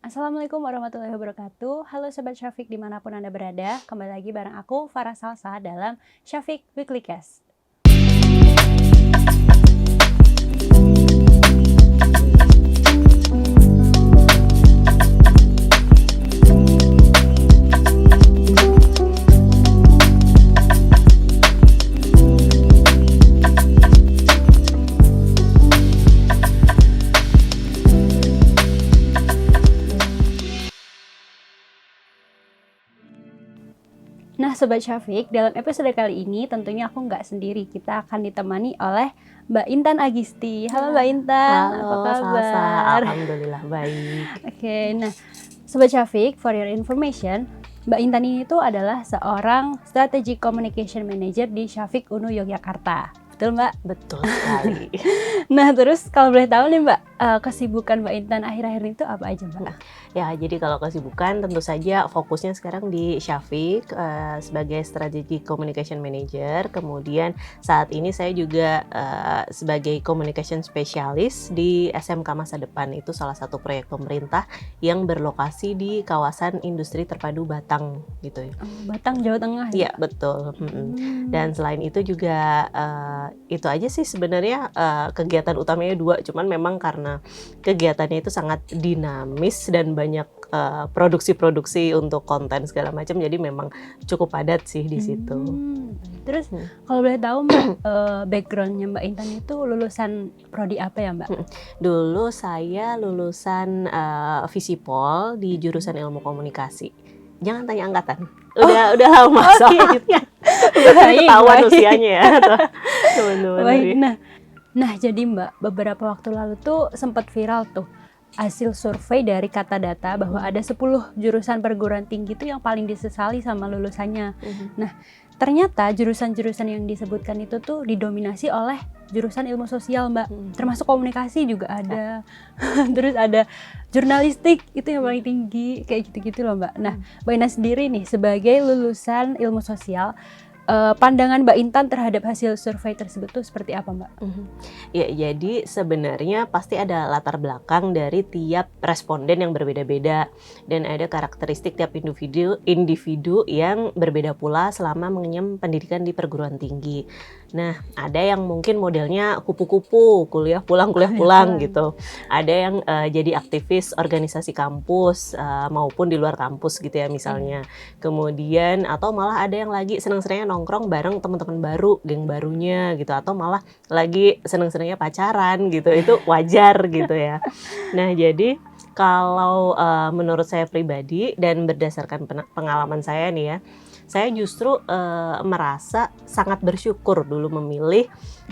Assalamualaikum warahmatullahi wabarakatuh. Halo Sobat Syafiq dimanapun Anda berada. Kembali lagi bareng aku, Farah Salsa dalam Syafiq Weekly Cast. Nah Sobat Syafiq, dalam episode kali ini tentunya aku nggak sendiri. Kita akan ditemani oleh Mbak Intan Agisti. Halo Mbak Intan, Halo, apa kabar? Salsa. Alhamdulillah baik. Oke, nah Sobat Syafiq, for your information, Mbak Intan ini tuh adalah seorang Strategic Communication Manager di Syafiq UNU Yogyakarta. Betul Mbak? Betul sekali. Nah terus kalau boleh tahu nih Mbak, kesibukan Mbak Intan akhir-akhir ini tuh apa aja Mbak? Ya, jadi kalau kesibukan tentu saja fokusnya sekarang di Syafiq sebagai Strategic Communication Manager. Kemudian saat ini saya juga sebagai Communication Specialist di SMK Masa Depan. Itu salah satu proyek pemerintah yang berlokasi di kawasan industri terpadu Batang gitu ya. Batang, Jawa Tengah ya? Iya, betul. Dan selain itu juga itu aja sih sebenarnya kegiatan utamanya dua, cuman memang karena kegiatannya itu sangat dinamis dan banyak produksi-produksi untuk konten segala macam, jadi memang cukup padat sih di situ. Terus kalau boleh tahu Mbak, backgroundnya Mbak Intan itu lulusan prodi apa ya Mbak? Dulu saya lulusan Visipol di jurusan ilmu komunikasi. Jangan tanya angkatan, udah lama soalnya. Ketahuan usianya ya teman-teman. Baik, nah jadi Mbak, beberapa waktu lalu tuh sempat viral tuh hasil survei dari Kata Data bahwa ada 10 jurusan perguruan tinggi tuh yang paling disesali sama lulusannya. Nah ternyata jurusan-jurusan yang disebutkan itu tuh didominasi oleh jurusan ilmu sosial Mbak, termasuk komunikasi juga ada. Terus ada jurnalistik, itu yang paling tinggi, kayak gitu-gitu loh Mbak. Nah Mbak Ina sendiri nih sebagai lulusan ilmu sosial, pandangan Mbak Intan terhadap hasil survei tersebut tuh seperti apa Mbak? Ya, jadi sebenarnya pasti ada latar belakang dari tiap responden yang berbeda-beda dan ada karakteristik tiap individu yang berbeda pula selama mengenyam pendidikan di perguruan tinggi. Nah, ada yang mungkin modelnya kupu-kupu, kuliah pulang gitu. Ada yang jadi aktivis organisasi kampus maupun di luar kampus gitu ya misalnya. Kemudian atau malah ada yang lagi senang-senangnya nongkrong bareng teman-teman baru, geng barunya gitu, atau malah lagi senang-senangnya pacaran gitu. Itu wajar gitu ya. Nah, jadi kalau menurut saya pribadi dan berdasarkan pengalaman saya nih ya, saya justru merasa sangat bersyukur dulu memilih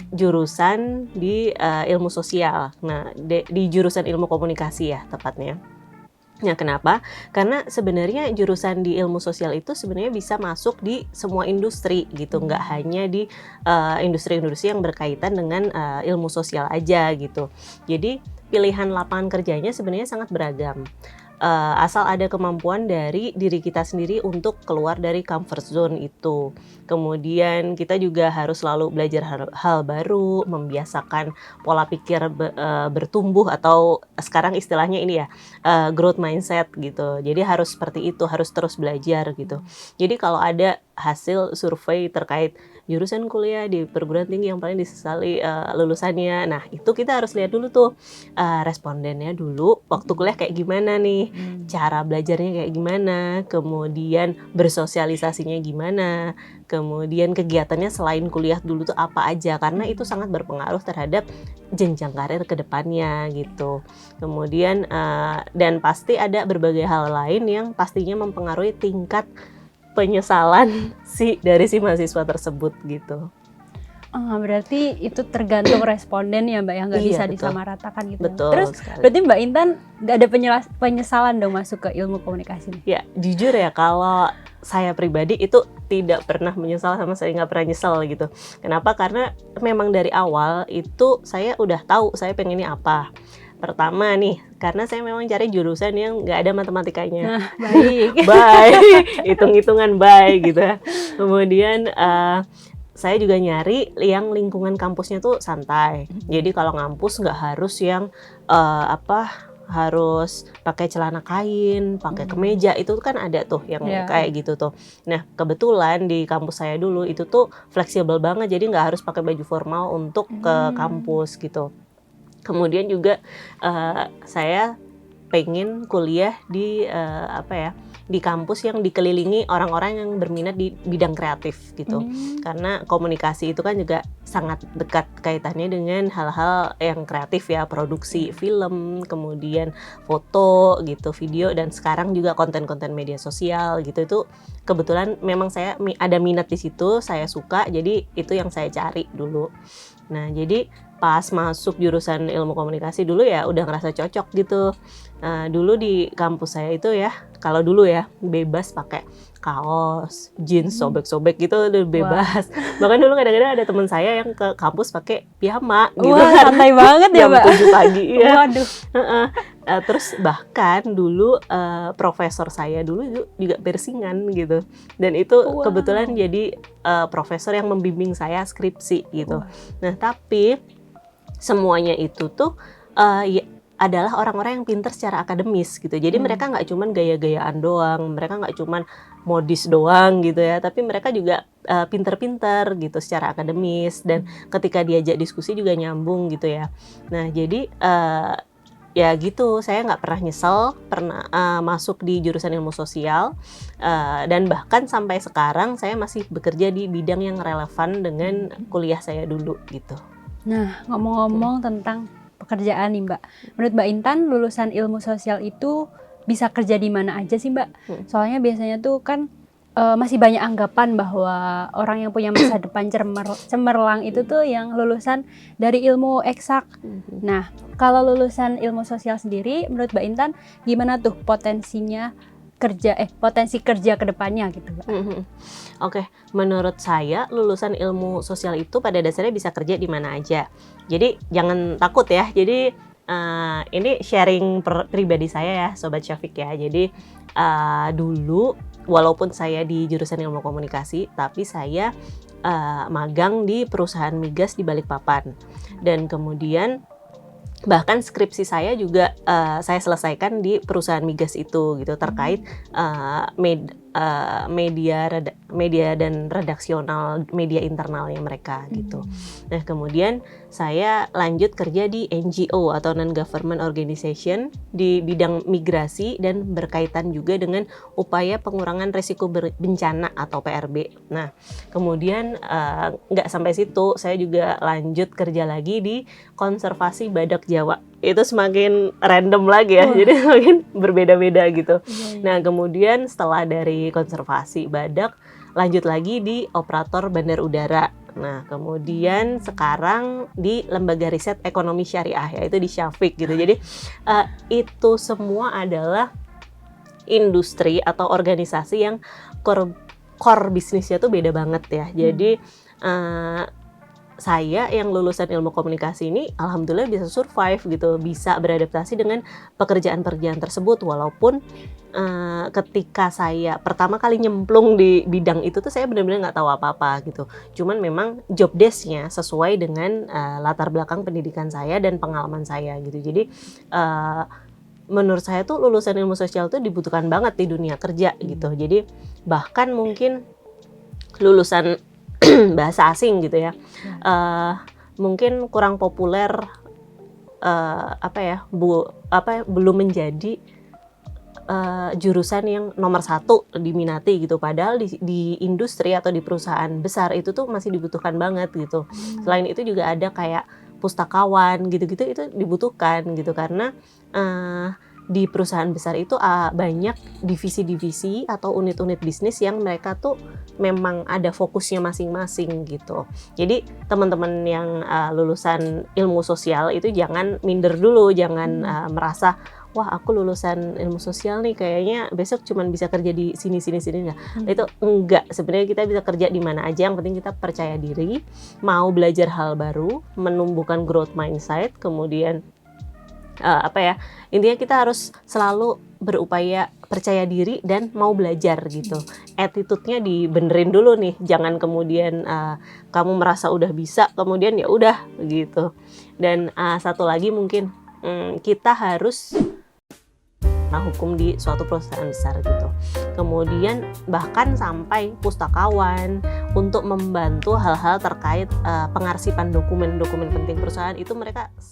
jurusan di ilmu sosial. Nah, di jurusan ilmu komunikasi ya tepatnya. Ya, kenapa? Karena sebenarnya jurusan di ilmu sosial itu sebenarnya bisa masuk di semua industri gitu, nggak hanya di industri-industri yang berkaitan dengan ilmu sosial aja gitu. Jadi pilihan lapangan kerjanya sebenarnya sangat beragam. Asal ada kemampuan dari diri kita sendiri untuk keluar dari comfort zone itu. Kemudian kita juga harus selalu belajar hal baru, membiasakan pola pikir bertumbuh atau sekarang istilahnya ini ya, growth mindset gitu. Jadi harus seperti itu, harus terus belajar gitu. Jadi kalau ada hasil survei terkait jurusan kuliah di perguruan tinggi yang paling disesali lulusannya, nah itu kita harus lihat dulu tuh respondennya dulu waktu kuliah kayak gimana nih, cara belajarnya kayak gimana, kemudian bersosialisasinya gimana, kemudian kegiatannya selain kuliah dulu tuh apa aja, karena itu sangat berpengaruh terhadap jenjang karir ke depannya gitu. Kemudian dan pasti ada berbagai hal lain yang pastinya mempengaruhi tingkat penyesalan dari si mahasiswa tersebut gitu. Berarti itu tergantung responden ya Mbak, yang nggak bisa betul. disamaratakan gitu. Betul Terus sekali. berarti Mbak Intan nggak ada penyesalan dong masuk ke ilmu komunikasi nih? Ya jujur ya, kalau saya pribadi itu tidak pernah menyesal sama sekali, nggak pernah nyesel gitu. Kenapa? Karena memang dari awal itu saya udah tahu saya pengennya apa. Pertama nih, karena saya memang cari jurusan yang nggak ada matematikanya. Nah, baik. Baik, hitung-hitungan baik gitu ya. Kemudian saya juga nyari yang lingkungan kampusnya tuh santai. Jadi kalau ngampus nggak harus yang harus pakai celana kain, pakai kemeja, itu kan ada tuh yang kayak gitu tuh. Nah kebetulan di kampus saya dulu itu tuh fleksibel banget, jadi nggak harus pakai baju formal untuk ke kampus gitu. Kemudian juga saya pengen kuliah di di kampus yang dikelilingi orang-orang yang berminat di bidang kreatif gitu. Karena komunikasi itu kan juga sangat dekat kaitannya dengan hal-hal yang kreatif ya, produksi film, kemudian foto gitu, video, dan sekarang juga konten-konten media sosial gitu. Itu kebetulan memang saya ada minat di situ, saya suka, jadi itu yang saya cari dulu. Nah, jadi pas masuk jurusan ilmu komunikasi dulu ya udah ngerasa cocok gitu. Dulu di kampus saya itu ya, kalau dulu ya bebas pakai kaos, jeans sobek-sobek gitu udah bebas. Bahkan dulu kadang-kadang ada teman saya yang ke kampus pakai piyama gitu. Wah, santai banget ya, Mbak. Jam 7 pagi ya. Waduh. Terus bahkan dulu profesor saya dulu juga piercingan gitu. Dan itu kebetulan jadi profesor yang membimbing saya skripsi gitu. Nah, tapi semuanya itu tuh adalah orang-orang yang pintar secara akademis gitu. Jadi mereka nggak cuman gaya-gayaan doang, mereka nggak cuman modis doang gitu ya, tapi mereka juga pintar-pintar gitu secara akademis, dan ketika diajak diskusi juga nyambung gitu ya. Nah, jadi ya gitu, saya nggak pernah nyesel pernah masuk di jurusan ilmu sosial, dan bahkan sampai sekarang saya masih bekerja di bidang yang relevan dengan kuliah saya dulu gitu. Nah, ngomong-ngomong tentang pekerjaan nih, Mbak. Menurut Mbak Intan, lulusan ilmu sosial itu bisa kerja di mana aja sih, Mbak? Soalnya biasanya tuh kan masih banyak anggapan bahwa orang yang punya masa depan cemerlang itu tuh yang lulusan dari ilmu eksak. Nah, kalau lulusan ilmu sosial sendiri, menurut Mbak Intan, gimana tuh potensi kerja ke depannya gitu, Mbak? Oke, menurut saya lulusan ilmu sosial itu pada dasarnya bisa kerja di mana aja. Jadi jangan takut ya. Jadi ini sharing pribadi saya ya, Sobat Syafiq ya. Jadi dulu walaupun saya di jurusan ilmu komunikasi, tapi saya magang di perusahaan migas di Balikpapan. Dan kemudian bahkan skripsi saya juga saya selesaikan di perusahaan migas itu gitu, terkait media dan redaksional media internalnya mereka gitu. Nah, kemudian saya lanjut kerja di NGO atau non-government organization di bidang migrasi dan berkaitan juga dengan upaya pengurangan risiko bencana atau PRB. Nah, kemudian nggak sampai situ, saya juga lanjut kerja lagi di konservasi badak Jawa. Itu semakin random lagi ya, jadi semakin berbeda-beda gitu. Nah, kemudian setelah dari konservasi badak, lanjut lagi di operator bandar udara. Nah, kemudian sekarang di lembaga riset ekonomi syariah, yaitu di Syafiq gitu. Jadi itu semua adalah industri atau organisasi yang core bisnisnya tuh beda banget ya. Jadi saya yang lulusan ilmu komunikasi ini alhamdulillah bisa survive gitu, bisa beradaptasi dengan pekerjaan-pekerjaan tersebut, walaupun ketika saya pertama kali nyemplung di bidang itu tuh saya benar-benar nggak tahu apa-apa gitu. Cuman memang job desk-nya sesuai dengan latar belakang pendidikan saya dan pengalaman saya gitu. Jadi menurut saya tuh lulusan ilmu sosial tuh dibutuhkan banget di dunia kerja gitu. Jadi bahkan mungkin lulusan bahasa asing gitu ya, mungkin kurang populer, belum menjadi jurusan yang nomor satu diminati gitu. Padahal di industri atau di perusahaan besar itu tuh masih dibutuhkan banget gitu. Selain itu juga ada kayak pustakawan gitu-gitu, itu dibutuhkan gitu, karena di perusahaan besar itu banyak divisi-divisi atau unit-unit bisnis yang mereka tuh memang ada fokusnya masing-masing gitu. Jadi teman-teman yang lulusan ilmu sosial itu jangan minder dulu, jangan merasa wah aku lulusan ilmu sosial nih kayaknya besok cuman bisa kerja di sini enggak. Itu enggak, sebenarnya kita bisa kerja di mana aja, yang penting kita percaya diri, mau belajar hal baru, menumbuhkan growth mindset, kemudian intinya kita harus selalu berupaya percaya diri dan mau belajar gitu. Attitude-nya dibenerin dulu nih, jangan kemudian kamu merasa udah bisa kemudian ya udah gitu. Dan satu lagi mungkin kita harus ranah hukum di suatu perusahaan besar gitu. Kemudian bahkan sampai pustakawan untuk membantu hal-hal terkait pengarsipan dokumen-dokumen penting perusahaan itu mereka